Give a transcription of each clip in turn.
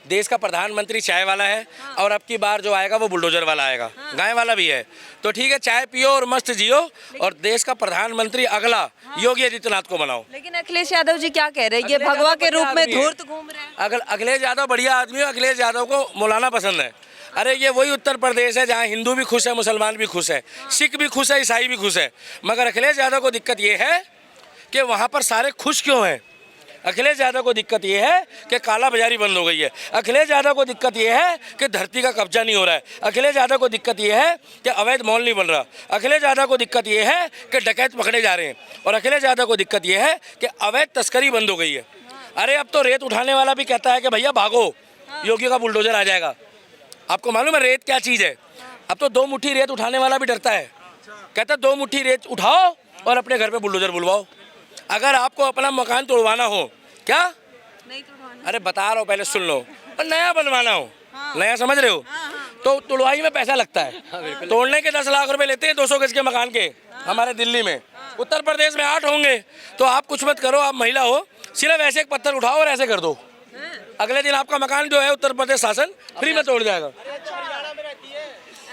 देश का प्रधानमंत्री चाय वाला है और अब की बार जो आएगा वो बुलडोजर वाला आएगा, गाय वाला भी है। तो ठीक है, चाय पियो और मस्त जियो और देश का प्रधानमंत्री अगला योगी आदित्यनाथ को बनाओ। लेकिन अखिलेश यादव जी क्या कह रहे हैं, ये भगवा के रूप में धूर्त घूम रहे हैं। अगर अखिलेश यादव बढ़िया आदमी है, अखिलेश यादव को मौलाना पसंद है। अरे ये वही उत्तर प्रदेश है जहाँ हिंदू भी खुश है, मुसलमान भी खुश है, सिख भी खुश है, ईसाई भी खुश है। मगर अखिलेश यादव को दिक्कत ये है कि वहाँ पर सारे खुश क्यों हैं। अखिलेश यादव को दिक्कत ये है कि काला बाजारी बंद हो गई है। अखिलेश यादव को दिक्कत ये है कि धरती का कब्जा नहीं हो रहा है। अखिलेश यादव को दिक्कत ये है कि अवैध मॉल नहीं बन रहा। अखिलेश यादव को दिक्कत ये है कि डकैत पकड़े जा रहे हैं। और अखिलेश यादव को दिक्कत ये है कि अवैध तस्करी बंद हो गई है। अरे अब तो रेत उठाने वाला भी कहता है कि भैया भागो, योगी का बुलडोजर आ जाएगा। आपको मालूम है रेत क्या चीज़ है? अब तो 2 मुट्ठी रेत उठाने वाला भी डरता है, कहता है 2 मुट्ठी रेत उठाओ और अपने घर पे बुलडोजर बुलवाओ। अगर आपको अपना मकान तोड़वाना हो, क्या नहीं तोड़वाना, अरे बता रहा हूँ, पहले सुन लो, और नया बनवाना हो, नया समझ रहे हो, तो तुड़वाई में पैसा लगता है। तोड़ने के 10 लाख रुपए लेते हैं 200 गज के मकान के। हमारे दिल्ली में, उत्तर प्रदेश में 8 होंगे। तो आप कुछ मत करो, आप महिला हो, सिर्फ ऐसे एक पत्थर उठाओ और ऐसे कर दो, अगले दिन आपका मकान जो है उत्तर प्रदेश शासन फ्री में तोड़ जाएगा।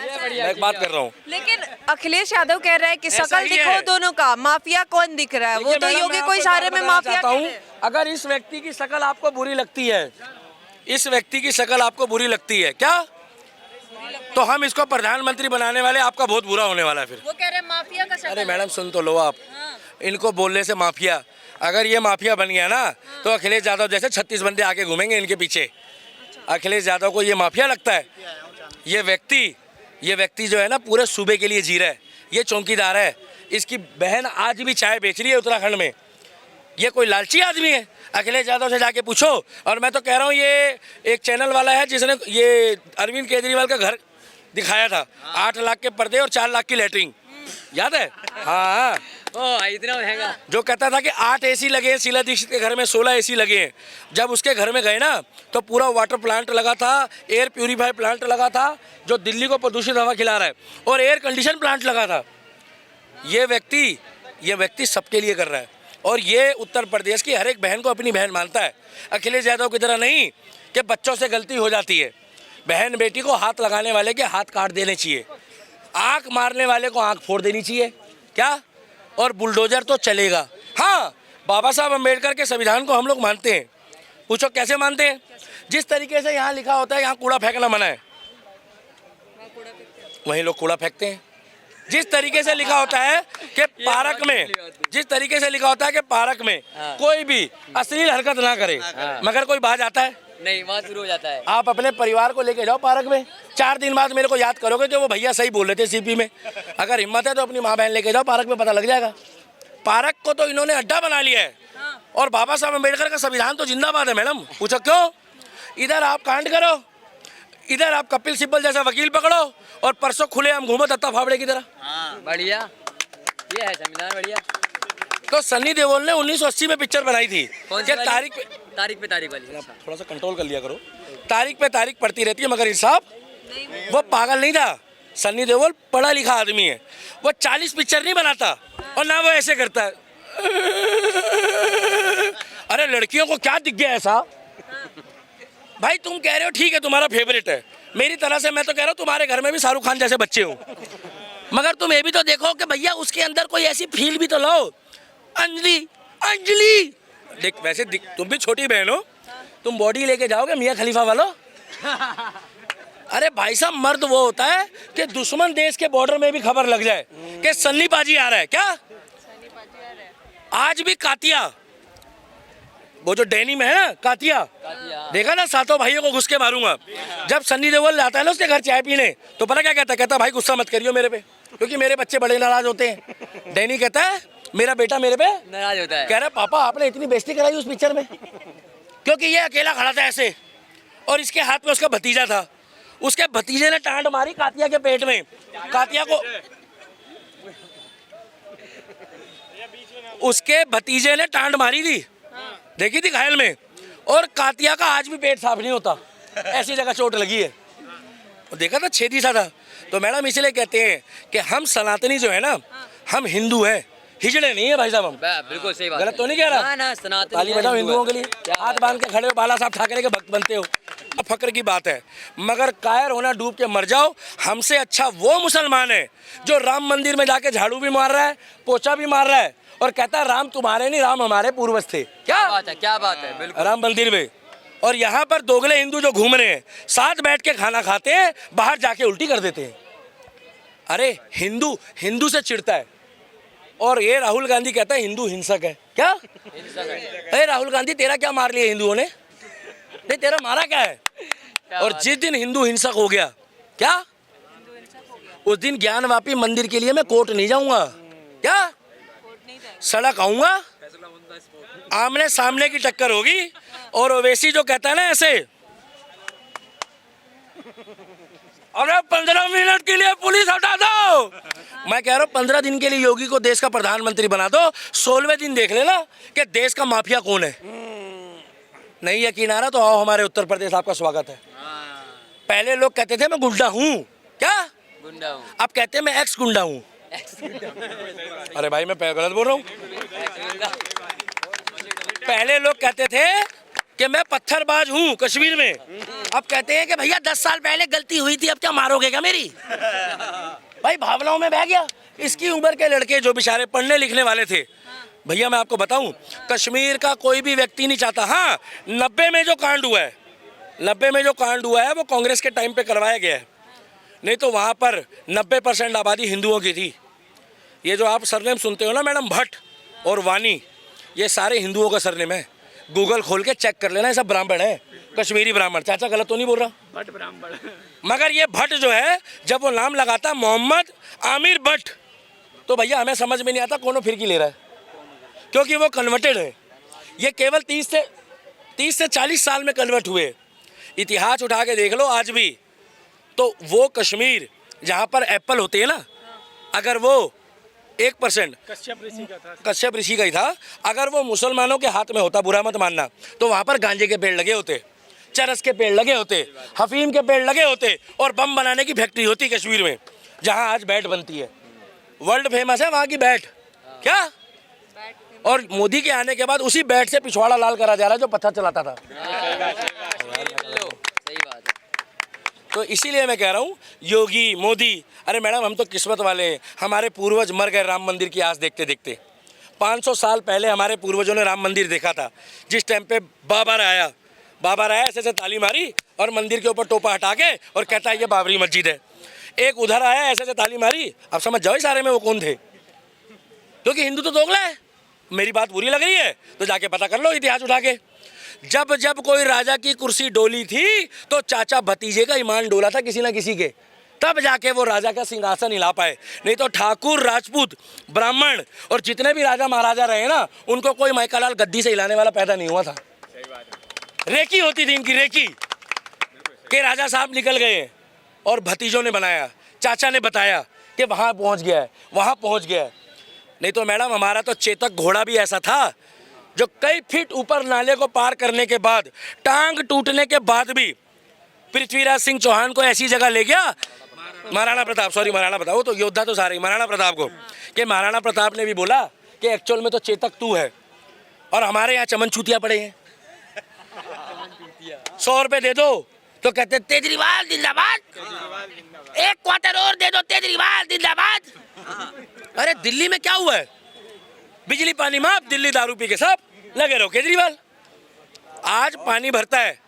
मैं एक बात कर रहा हूँ। लेकिन अखिलेश यादव कह रहा है कि ऐसा शकल ही दिखो है। दोनों का, माफिया कौन दिख रहा है? वो तो योगी को इशारे में माफिया चाहता कह हूँ। रहे हैं। अगर इस व्यक्ति की शक्ल आपको बुरी लगती है, इस व्यक्ति की शक्ल आपको बुरी लगती है क्या, तो हम इसको प्रधानमंत्री बनाने वाले, आपका बहुत बुरा होने वाला है फिर। वो कह रहे हैं माफिया का शक्ल। अरे मैडम सुन तो लो आप, इनको बोलने से माफिया, अगर ये माफिया बन गया ना तो अखिलेश यादव जैसे 36 बंदे आके घूमेंगे इनके पीछे। अखिलेश यादव को ये माफिया लगता है। ये व्यक्ति जो है ना पूरे सूबे के लिए जी रहा है। ये चौकीदार है। इसकी बहन आज भी चाय बेच रही है उत्तराखंड में। ये कोई लालची आदमी है? अखिलेश यादव से जाके पूछो। और मैं तो कह रहा हूँ, ये एक चैनल वाला है जिसने ये अरविंद केजरीवाल का घर दिखाया था, 8 लाख के पर्दे और 4 लाख की लेटरिंग, याद है? हाँ, इतना महंगा। जो कहता था कि 8 एसी लगे हैं, शीला दीक्षित के घर में 16 एसी लगे हैं। जब उसके घर में गए ना तो पूरा वाटर प्लांट लगा था, एयर प्यूरीफायर प्लांट लगा था जो दिल्ली को प्रदूषित हवा खिला रहा है, और एयर कंडीशन प्लांट लगा था। ये व्यक्ति सबके लिए कर रहा है और ये उत्तर प्रदेश की हर एक बहन को अपनी बहन मानता है। अखिलेश यादव की तरह नहीं कि बच्चों से गलती हो जाती है। बहन बेटी को हाथ लगाने वाले के हाथ काट देने चाहिए, आँख मारने वाले को आँख फोड़ देनी चाहिए, क्या? और बुलडोजर तो चलेगा। हाँ, बाबा साहब अम्बेडकर के संविधान को हम लोग मानते हैं। पूछो कैसे मानते हैं? जिस तरीके से यहाँ लिखा होता है यहाँ कूड़ा फेंकना मना है, वहीं लोग कूड़ा फेंकते हैं। जिस तरीके से लिखा होता है कि पार्क में, जिस तरीके से लिखा होता है कि पार्क में कोई भी अश्लील हरकत ना करे, मगर कोई बाहर जाता है नहीं, वहाँ शुरू हो जाता है। आप अपने परिवार को लेके जाओ पार्क में, 4 दिन बाद मेरे को याद करोगे कि वो भैया सही बोल रहे थे सीपी में। अगर हिम्मत है तो अपनी माँ बहन लेके जाओ पार्क में, पता लग जाएगा। पार्क को तो इन्होंने अड्डा बना लिया है। और बाबा साहब अम्बेडकर का संविधान तो जिंदाबाद है मैडम। पूछो क्यों? इधर आप कांड करो, इधर आप कपिल सिब्बल जैसा वकील पकड़ो, और परसों खुले हम घूमो दत्ता फावड़े की तरह। बढ़िया, ये है संविधान बढ़िया। तो सन्नी देओल ने 1980 में पिक्चर बनाई थी कि तारीख पे तारीख वाली, थोड़ा सा कंट्रोल कर लिया करो, तारीख पे तारीख पड़ती रहती है। मगर इंसाफ, वो पागल नहीं था। सन्नी देओल पढ़ा लिखा आदमी है, वो 40 पिक्चर नहीं बनाता और ना वो ऐसे करता है। अरे लड़कियों को क्या दिख गया ऐसा? भाई तुम कह रहे हो ठीक है तुम्हारा फेवरेट है, मेरी तरह से मैं तो कह रहा हूँ तुम्हारे घर में भी शाहरुख खान जैसे बच्चे हो, मगर तुम ये भी तो देखो कि भैया उसके अंदर कोई ऐसी फील भी तो लो। अंजलि देख, वैसे तुम भी छोटी बहन हो, तुम बॉडी लेके जाओगे मियाँ खलीफा वालों? अरे भाई साहब, मर्द वो होता है कि दुश्मन देश के बॉर्डर में भी खबर लग जाए कि सन्नी पाजी आ रहा है। क्या आज भी कातिया, वो जो डेनी में है ना कातिया, देखा ना, 7 भाइयों को घुस के मारूंगा। जब सन्नी देओल आता है ना उसके घर चाय पीने, तो पता क्या कहता भाई गुस्सा मत करियो मेरे पे, क्योंकि मेरे बच्चे बड़े नाराज होते हैं। डेनी कहता है मेरा बेटा मेरे पे नाराज होता है। कह रहा पापा आपने इतनी बेइज्जती कराई उस पिक्चर में, क्योंकि ये अकेला खड़ा था ऐसे और इसके हाथ में उसका भतीजा था। उसके भतीजे ने टांड मारी कातिया के पेट में, कातिया को, उसके भतीजे ने टांड मारी थी, देखी थी घायल में। और कातिया का आज भी पेट साफ नहीं होता, ऐसी जगह चोट लगी है। देखा था, छेदी सा था। तो मैडम इसलिए कहते हैं कि हम सनातनी जो है ना, हम हिंदू हैं, हिजड़े नहीं है भाई साहब हम। बिल्कुल सही बात। गलत तो नहीं कह रहा? ना, सनातनी ताली बजाओ हिंदुओं के लिए। हाथ बांध के खड़े हो, बाला साहब ठाकरे के भक्त बनते हो। अब फक्र की बात है, मगर कायर होना डूब के मर जाओ। हमसे अच्छा वो मुसलमान है जो राम मंदिर में जाके झाड़ू भी मार रहा है, पोछा भी मार रहा है और कहता है राम तुम्हारे नहीं, राम हमारे पूर्वज थे। क्या बात है, क्या बात है, बिल्कुल। राम मंदिर में। और यहाँ पर दोगले हिंदू जो घूम रहे हैं, साथ बैठ के खाना खाते हैं, बाहर जाके उल्टी कर देते हैं। अरे हिंदू हिंदू से चिढ़ता है और ये राहुल गांधी कहता है हिंदू हिंसक है। क्या अरे राहुल गांधी तेरा क्या मार लिया हिंदुओं ने? नहीं तेरा मारा क्या है? और जिस दिन हिंदू हिंसक हो गया, क्या उस दिन ज्ञानवापी मंदिर के लिए मैं कोर्ट नहीं जाऊंगा। क्या सड़क आऊंगा, आमने सामने की टक्कर होगी। और ओवैसी जो कहता है ना ऐसे, अरे 15 मिनट के लिए पुलिस हटा दो, मैं कह रहा हूँ 15 दिन के लिए योगी को देश का प्रधानमंत्री बना दो, 16वें दिन देख लेना कि देश का माफिया कौन है। नहीं यकीन आ रहा तो आओ हमारे उत्तर प्रदेश, आपका स्वागत है। पहले लोग कहते थे मैं गुंडा हूँ, क्या गुंडा हूँ, अब कहते हैं मैं एक्स गुंडा हूँ। अरे भाई मैं गलत बोल रहा हूँ? पहले लोग कहते थे कि मैं पत्थरबाज हूँ कश्मीर में, अब कहते हैं कि भैया 10 साल पहले गलती हुई थी, अब क्या मारोगे क्या मेरी? भाई भावनाओं में बह गया। इसकी उम्र के लड़के जो बेचारे पढ़ने लिखने वाले थे, भैया मैं आपको बताऊं, कश्मीर का कोई भी व्यक्ति नहीं चाहता। हाँ 90 में जो कांड हुआ है, 90 में जो कांड हुआ है वो कांग्रेस के टाइम पे करवाया गया है, नहीं तो वहाँ पर 90% आबादी हिंदुओं की थी। ये जो आप सरनेम सुनते हो ना मैडम, भट्ट और वानी, ये सारे हिंदुओं का सरनेम है। गूगल खोल के चेक कर लेना, ये सब ब्राह्मण है, कश्मीरी ब्राह्मण। चाचा गलत तो नहीं बोल रहा? भट्ट ब्राह्मण। मगर ये भट्ट जो है, जब वो नाम लगाता मोहम्मद आमिर भट्ट, तो भैया हमें समझ में नहीं आता कौन फिरकी ले रहा है, क्योंकि वो कन्वर्टेड है। ये केवल 30 से 40 साल में कन्वर्ट हुए। इतिहास उठा के देख लो आज भी, तो वो कश्मीर जहाँ पर एप्पल होते हैं ना, अगर वो 1% कश्यप ऋषि का ही था, अगर वो मुसलमानों के हाथ में होता, बुरा मत मानना, तो वहाँ पर गांजे के पेड़ लगे होते, चरस के पेड़ लगे होते, हफीम के पेड़ लगे होते और बम बनाने की फैक्ट्री होती कश्मीर में, जहाँ आज बैट बनती है। वर्ल्ड फेमस है वहाँ की बैट। क्या? और मोदी के आने के बाद उसी बैट से पिछवाड़ा लाल करा जा रहा है जो पत्थर चलाता था। सही बात है। तो इसीलिए मैं कह रहा हूँ योगी मोदी, अरे मैडम हम तो किस्मत वाले हैं, हमारे पूर्वज मर गए राम मंदिर की आस देखते देखते। 500 साल पहले हमारे पूर्वजों ने राम मंदिर देखा था। जिस टाइम पे बाबर आया ऐसे ऐसे ताली मारी और मंदिर के ऊपर टोपा हटा के और कहता है ये बाबरी मस्जिद है। एक उधर आया ऐसे ऐसे ताली मारी, अब समझ जाओ सारे में वो कौन थे, क्योंकि हिंदू तो दोगला है। मेरी बात बुरी लग रही है तो जाके पता कर लो इतिहास उठा के। जब जब कोई राजा की कुर्सी डोली थी तो चाचा भतीजे का ईमान डोला था किसी ना किसी के, तब जाके वो राजा का सिंहासन हिला पाए। नहीं तो ठाकुर, राजपूत, ब्राह्मण और जितने भी राजा महाराजा रहे ना, उनको कोई माइकालाल गद्दी से हिलाने वाला पैदा नहीं हुआ था। रेकी होती थी इनकी, रेकी के राजा साहब निकल गए और भतीजों ने बनाया, चाचा ने बताया कि वहाँ पहुँच गया है, वहाँ पहुँच गया है। नहीं तो मैडम हमारा तो चेतक घोड़ा भी ऐसा था जो कई फीट ऊपर नाले को पार करने के बाद, टांग टूटने के बाद भी पृथ्वीराज सिंह चौहान को ऐसी जगह ले गया, महाराणा प्रताप, वो तो योद्धा तो सारे, महाराणा प्रताप को, कि महाराणा प्रताप ने भी बोला कि एक्चुअल में तो चेतक तू है और हमारे यहाँ चमन चूतिया पड़े हैं, 100 रुपये दे दो तो कहते केजरीवाल जिंदाबाद, 1 क्वार्टर और दे दो केजरीवाल जिंदाबाद। अरे दिल्ली में क्या हुआ है? बिजली पानी माफ, दिल्ली दारू पी के सब लगे रहो केजरीवाल। आज पानी भरता है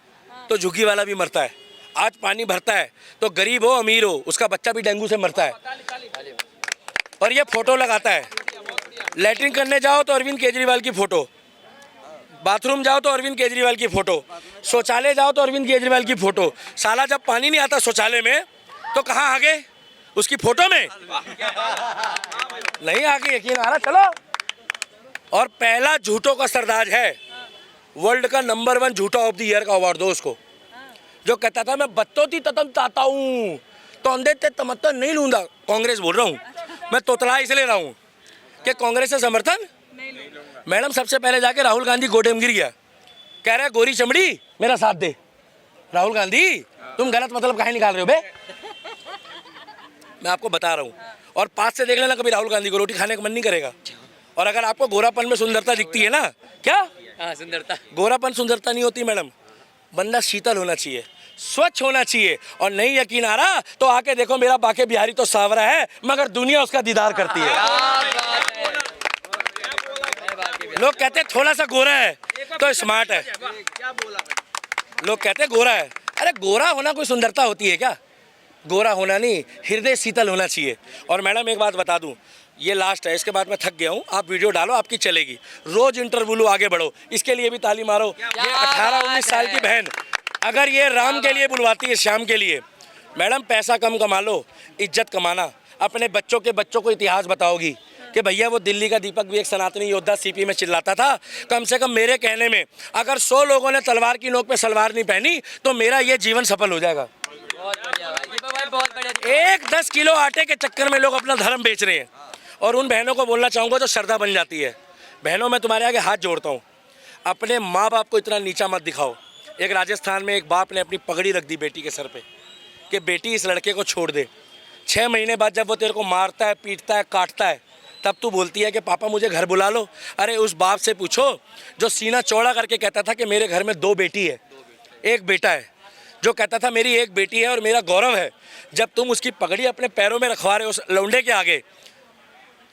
तो झुग्गी वाला भी मरता है, आज पानी भरता है तो गरीब हो अमीर हो उसका बच्चा भी डेंगू से मरता है। और ये फोटो लगाता है, लैट्रिन करने जाओ तो अरविंद केजरीवाल की फोटो, बाथरूम जाओ तो अरविंद केजरीवाल की फोटो, शौचालय जाओ तो अरविंद केजरीवाल की फोटो। साला जब पानी नहीं आता शौचालय में तो कहाँ आगे? उसकी फोटो में नहीं आगे, यकीन आ रहा? चलो। और पहला झूठों का सरदार है, वर्ल्ड का नंबर 1 झूठा ऑफ द ईयर का अवार्ड दो उसको, जो कहता था मैं बत्तोती ततम चाहता हूँ तो अंधे ते तमत्ता नहीं लूंगा। कांग्रेस बोल रहा हूँ मैं, तोतला इसलिए रहा हूँ कि कांग्रेस से समर्थन मैडम सबसे पहले जाके राहुल गांधी गोडे में गिर गया, कह रहा है गोरी चमड़ी मेरा साथ दे। राहुल गांधी तुम गलत मतलब काहे निकाल रहे हो बे? मैं आपको बता रहा हूँ, और पास से देख लेना कभी राहुल गांधी को, रोटी खाने का मन नहीं करेगा। और अगर आपको गोरापन में सुंदरता दिखती है ना, क्या हाँ सुंदरता, गोरापन सुंदरता नहीं होती मैडम, बंदा शीतल होना चाहिए, स्वच्छ होना चाहिए। और नहीं यकीन आ रहा तो आके देखो, मेरा बाके बिहारी तो सावरा है मगर दुनिया उसका दीदार करती है। लोग कहते हैं थोड़ा सा गोरा है तो स्मार्ट है, लोग कहते हैं गोरा है। अरे गोरा होना कोई सुंदरता होती है क्या? गोरा होना नहीं, हृदय शीतल होना चाहिए। और मैडम एक बात बता दूं, ये लास्ट है, इसके बाद मैं थक गया हूँ। आप वीडियो डालो, आपकी चलेगी, रोज इंटरव्यू लो, आगे बढ़ो, इसके लिए भी ताली मारो। ये 18-19 साल की बहन अगर ये राम के लिए बुलवाती है, श्याम के लिए, मैडम पैसा कम कमा लो, इज्जत कमाना। अपने बच्चों के बच्चों को इतिहास बताओगी कि भैया वो दिल्ली का दीपक भी एक सनातनी योद्धा सीपी में चिल्लाता था। कम से कम मेरे कहने में अगर 100 लोगों ने तलवार की नोक पे सलवार नहीं पहनी तो मेरा ये जीवन सफल हो जाएगा। बहुत बढ़िया भाई, दीपक भाई बहुत बढ़िया। 10 किलो आटे के चक्कर में लोग अपना धर्म बेच रहे हैं। और उन बहनों को बोलना चाहूँगा जो श्रद्धा बन जाती है, बहनों मैं तुम्हारे आगे हाथ जोड़ता हूँ, अपने माँ बाप को इतना नीचा मत दिखाओ। एक राजस्थान में एक बाप ने अपनी पगड़ी रख दी बेटी के सर पे कि बेटी इस लड़के को छोड़ दे। 6 महीने बाद जब वो तेरे को मारता है, पीटता है, काटता है, तब तू बोलती है कि पापा मुझे घर बुला लो। अरे उस बाप से पूछो जो सीना चौड़ा करके कहता था कि मेरे घर में 2 बेटी है, 1 बेटा है, जो कहता था मेरी 1 बेटी है और मेरा गौरव है। जब तुम उसकी पगड़ी अपने पैरों में रखवा रहे हो उस लौंडे के आगे,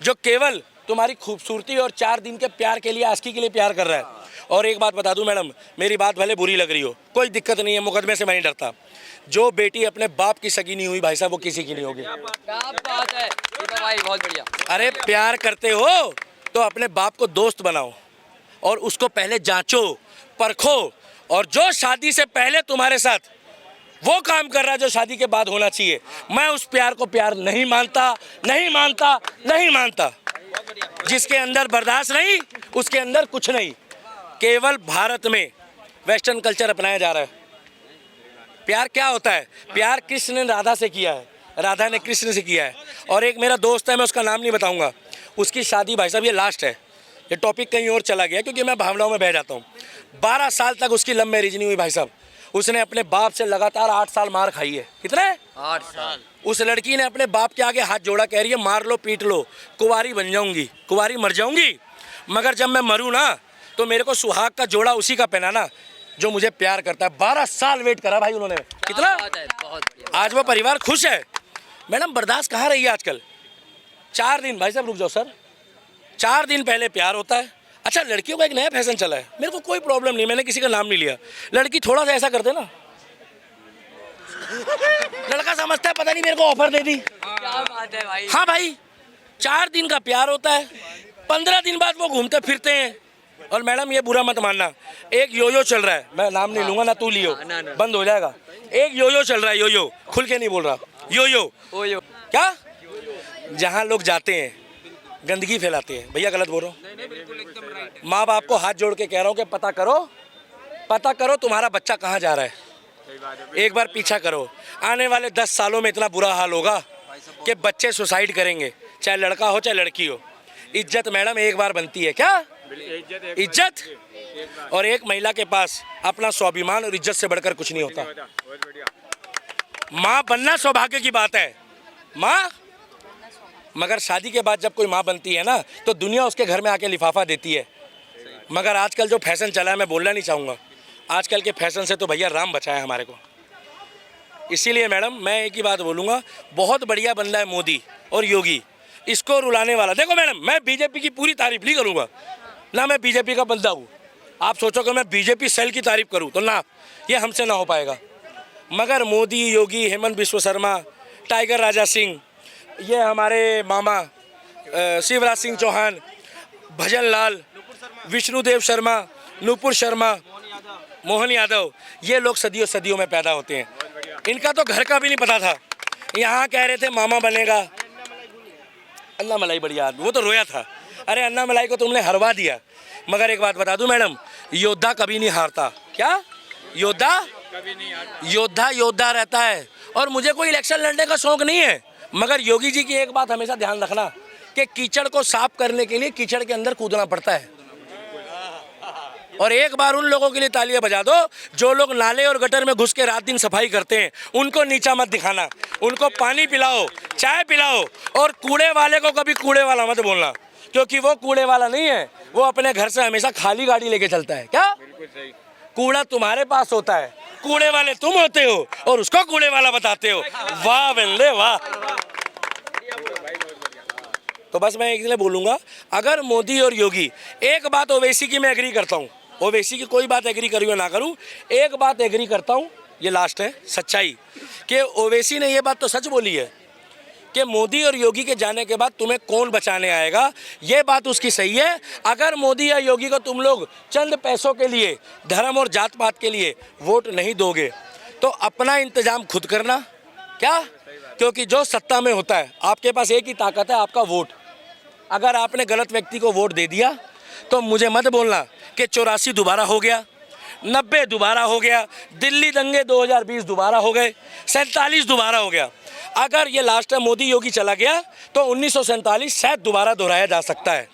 जो केवल तुम्हारी खूबसूरती और 4 दिन के प्यार के लिए, आशिकी के लिए प्यार कर रहा है। और एक बात बता दूं मैडम, मेरी बात भले बुरी लग रही हो, कोई दिक्कत नहीं है, मुकदमे से मैं नहीं डरता। जो बेटी अपने बाप की सगी नहीं हुई भाई साहब, वो किसी की नहीं होगी। क्या बात है दीपक भाई, बहुत बढ़िया। अरे प्यार करते हो तो अपने बाप को दोस्त बनाओ और उसको पहले जांचो, परखो। और जो शादी से पहले तुम्हारे साथ वो काम कर रहा है जो शादी के बाद होना चाहिए, मैं उस प्यार को प्यार नहीं मानता, नहीं मानता, नहीं मानता। जिसके अंदर बर्दाश्त नहीं, उसके अंदर कुछ नहीं। केवल भारत में वेस्टर्न कल्चर अपनाया जा रहा है। प्यार क्या होता है? प्यार कृष्ण ने राधा से किया है, राधा ने कृष्ण से किया है। और एक मेरा दोस्त है, मैं उसका नाम नहीं बताऊंगा, उसकी शादी भाई साहब, ये लास्ट है, ये टॉपिक कहीं और चला गया क्योंकि मैं भावनाओं में बह जाता हूँ। 12 साल तक उसकी लव मैरिज नहीं हुई भाई साहब। उसने अपने बाप से लगातार 8 साल मार खाई है। कितने? 8 साल। उस लड़की ने अपने बाप के आगे हाथ जोड़ा, कह रही है मार लो, पीट लो, कुंवारी बन जाऊंगी, कुंवारी मर जाऊंगी, मगर जब मैं मरूं ना तो मेरे को सुहाग का जोड़ा उसी का पहनाना जो मुझे प्यार करता है। 12 साल वेट करा भाई उन्होंने। कितना? बहुत बढ़िया। आज वो परिवार खुश है। मैडम बर्दाश्त कहाँ रही है आजकल? 4 दिन, भाई साहब रुक जाओ सर, 4 दिन पहले प्यार होता है। अच्छा, लड़कियों का एक नया फैशन चला है, मेरे को कोई प्रॉब्लम नहीं, मैंने किसी का नाम नहीं लिया। लड़की थोड़ा सा ऐसा कर दे ना, लड़का समझता है पता नहीं मेरे को ऑफर दे दी। क्या बात है भाई। हाँ भाई, 4 दिन का प्यार होता है, 15 दिन बाद वो घूमते फिरते हैं। और मैडम ये बुरा मत मानना, एक योयो चल रहा है, मैं नाम नहीं लूंगा ना, तू लियो, बंद हो जाएगा। एक योयो चल रहा है, योयो, खुल के नहीं बोल रहा, योयो। ओयो। क्या? जहाँ लोग जाते हैं गंदगी फैलाते हैं। भैया गलत बोल रहा हूँ? माँ बाप को हाथ जोड़ के कह रहा हूँ कि पता करो तुम्हारा बच्चा कहाँ जा रहा है। एक बार पीछा करो, आने वाले 10 सालों में इतना बुरा हाल होगा कि बच्चे सुसाइड करेंगे, चाहे लड़का हो चाहे लड़की हो। इज्जत मैडम एक बार बनती है। क्या इज्जत? और एक महिला के पास अपना स्वाभिमान और इज्जत से बढ़कर कुछ नहीं होता। माँ बनना सौभाग्य की बात है, माँ, मगर शादी के बाद जब कोई माँ बनती है ना तो दुनिया उसके घर में आके लिफाफा देती है। मगर आजकल जो फैशन चला है, मैं बोलना नहीं चाहूँगा, आजकल के फैशन से तो भैया राम बचाया हमारे को। इसीलिए मैडम मैं एक ही बात बोलूँगा, बहुत बढ़िया बंदा है मोदी और योगी, इसको रुलाने वाला। देखो मैडम, मैं बीजेपी की पूरी तारीफ नहीं करूँगा ना, मैं बीजेपी का बंदा हूँ। आप सोचो कि मैं बीजेपी सेल की तारीफ करूँ तो ना, ये हमसे ना हो पाएगा। मगर मोदी, योगी, हेमंत बिश्व शर्मा, टाइगर राजा सिंह, ये हमारे मामा शिवराज सिंह चौहान, भजन लाल, विष्णुदेव शर्मा, नुपुर शर्मा, मोहन यादव, ये लोग सदियों सदियों में पैदा होते हैं। इनका तो घर का भी नहीं पता था, यहाँ कह रहे थे मामा बनेगा। अन्ना मलाई बढ़िया आदमी, वो तो रोया था। अरे अन्ना मलाई को तुमने हरवा दिया। मगर एक बात बता दूं मैडम, योद्धा कभी नहीं हारता। क्या? योद्धा कभी नहीं हारता। योद्धा योद्धा रहता है। और मुझे कोई इलेक्शन लड़ने का शौक नहीं है, मगर योगी जी की एक बात हमेशा ध्यान रखना कि कीचड़ को साफ करने के लिए कीचड़ के अंदर कूदना पड़ता है। और एक बार उन लोगों के लिए तालियां बजा दो जो लोग नाले और गटर में घुस के रात दिन सफाई करते हैं, उनको नीचा मत दिखाना, उनको पानी पिलाओ, चाय पिलाओ। और कूड़े वाले को कभी कूड़े वाला मत बोलना, क्योंकि वो कूड़े वाला नहीं है, वो अपने घर से हमेशा खाली गाड़ी लेके चलता है। क्या? बिल्कुल सही। कूड़ा तुम्हारे पास होता है, कूड़े वाले तुम होते हो और उसको कूड़े वाला बताते हो। वाह बंदे वाह। तो बस मैं इसलिए बोलूँगा, अगर मोदी और योगी, एक बात ओवैसी की मैं एग्री करता हूँ, ओवैसी की कोई बात एग्री करूँ या ना करूँ, एक बात एग्री करता हूँ, ये लास्ट है सच्चाई, कि ओवैसी ने ये बात तो सच बोली है कि मोदी और योगी के जाने के बाद तुम्हें कौन बचाने आएगा, ये बात उसकी सही है। अगर मोदी या योगी को तुम लोग चंद पैसों के लिए, धर्म और जात पात के लिए वोट नहीं दोगे तो अपना इंतजाम खुद करना। क्या? क्योंकि जो सत्ता में होता है आपके पास एक ही ताकत है, आपका वोट। अगर आपने गलत व्यक्ति को वोट दे दिया तो मुझे मत बोलना कि 84 दोबारा हो गया, 90 दोबारा हो गया, दिल्ली दंगे 2020 दोबारा हो गए, 47 दोबारा हो गया। अगर ये लास्ट टाइम मोदी योगी चला गया तो 1947 शायद दोबारा दोहराया जा सकता है।